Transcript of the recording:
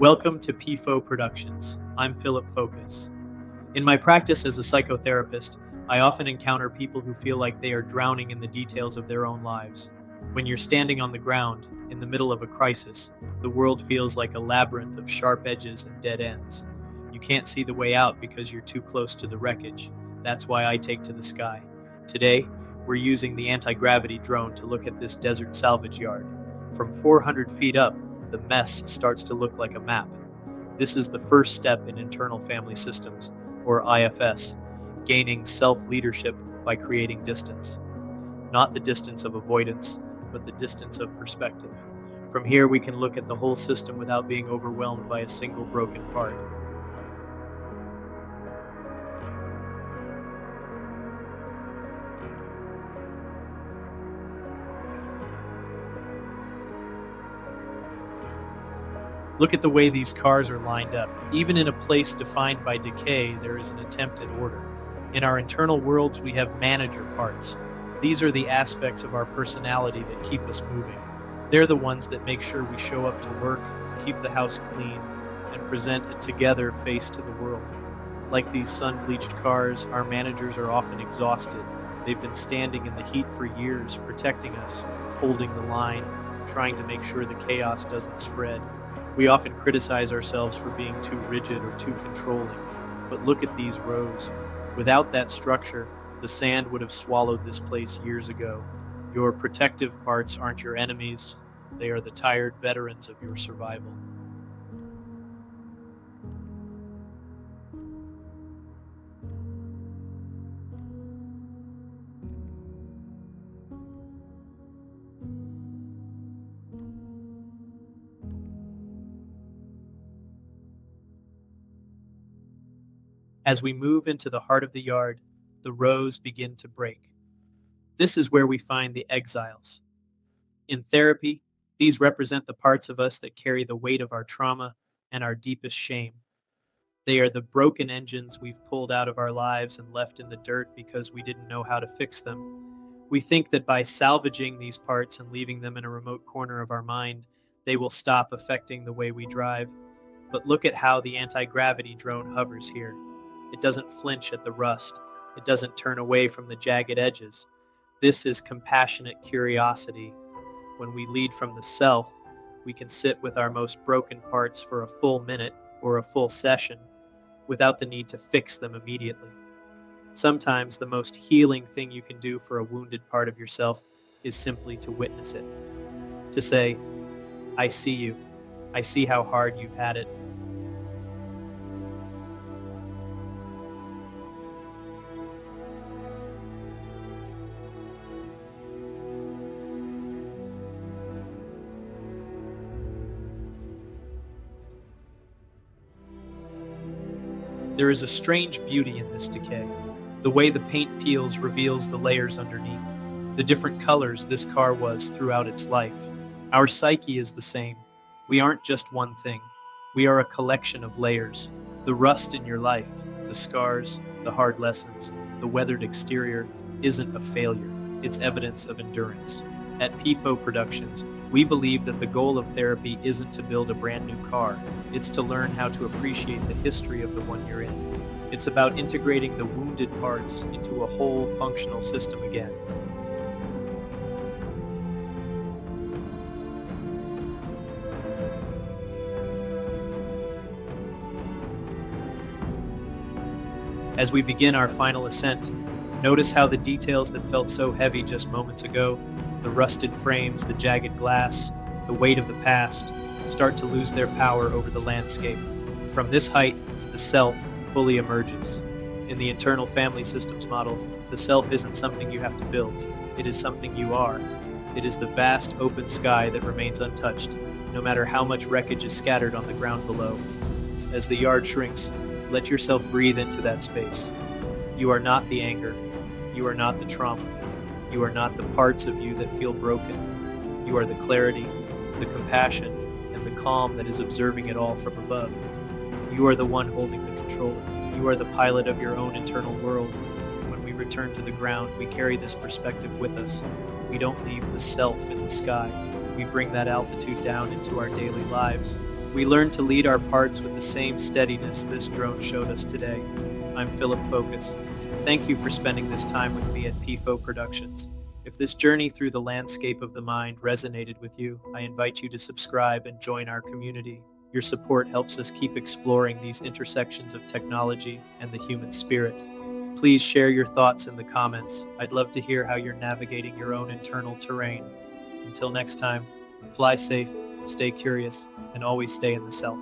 Welcome to Pfoe Productions. I'm Philip Focus. In my practice as a psychotherapist, I often encounter people who feel like they are drowning in the details of their own lives. When you're standing on the ground, in the middle of a crisis, the world feels like a labyrinth of sharp edges and dead ends. You can't see the way out because you're too close to the wreckage. That's why I take to the sky. Today, we're using the anti-gravity drone to look at this desert salvage yard. From 400 feet up, the mess starts to look like a map. This is the first step in internal family systems, or IFS, gaining self-leadership by creating distance. Not the distance of avoidance, but the distance of perspective. From here, we can look at the whole system without being overwhelmed by a single broken part. Look at the way these cars are lined up. Even in a place defined by decay, there is an attempt at order. In our internal worlds, we have manager parts. These are the aspects of our personality that keep us moving. They're the ones that make sure we show up to work, keep the house clean, and present a together face to the world. Like these sun-bleached cars, our managers are often exhausted. They've been standing in the heat for years, protecting us, holding the line, trying to make sure the chaos doesn't spread. We often criticize ourselves for being too rigid or too controlling, but look at these rows. Without that structure, the sand would have swallowed this place years ago. Your protective parts aren't your enemies, they are the tired veterans of your survival. As we move into the heart of the yard, the rows begin to break. This is where we find the exiles. In therapy, these represent the parts of us that carry the weight of our trauma and our deepest shame. They are the broken engines we've pulled out of our lives and left in the dirt because we didn't know how to fix them. We think that by salvaging these parts and leaving them in a remote corner of our mind, they will stop affecting the way we drive. But look at how the anti-gravity drone hovers here. It doesn't flinch at the rust. It doesn't turn away from the jagged edges. This is compassionate curiosity. When we lead from the self, we can sit with our most broken parts for a full minute or a full session without the need to fix them immediately. Sometimes the most healing thing you can do for a wounded part of yourself is simply to witness it. To say, I see you. I see how hard you've had it. There is a strange beauty in this decay. The way the paint peels reveals the layers underneath, the different colors this car was throughout its life. Our psyche is the same. We aren't just one thing. We are a collection of layers. The rust in your life, the scars, the hard lessons, the weathered exterior isn't a failure. It's evidence of endurance. At Pfoe Productions, we believe that the goal of therapy isn't to build a brand new car. It's to learn how to appreciate the history of the one you're in. It's about integrating the wounded parts into a whole functional system again. As we begin our final ascent, notice how the details that felt so heavy just moments ago, the rusted frames, the jagged glass, the weight of the past, start to lose their power over the landscape. From this height, the self fully emerges. In the internal family systems model, the self isn't something you have to build. It is something you are. It is the vast open sky that remains untouched, no matter how much wreckage is scattered on the ground below. As the yard shrinks, let yourself breathe into that space. You are not the anger. You are not the trauma. You are not the parts of you that feel broken. You are the clarity, the compassion, and the calm that is observing it all from above. You are the one holding the control. You are the pilot of your own internal world. When we return to the ground, we carry this perspective with us. We don't leave the self in the sky. We bring that altitude down into our daily lives. We learned to lead our parts with the same steadiness this drone showed us today. I'm Philip Focus. Thank you for spending this time with me at Pfoe Productions. If this journey through the landscape of the mind resonated with you, I invite you to subscribe and join our community. Your support helps us keep exploring these intersections of technology and the human spirit. Please share your thoughts in the comments. I'd love to hear how you're navigating your own internal terrain. Until next time, fly safe, stay curious, and always stay in the self.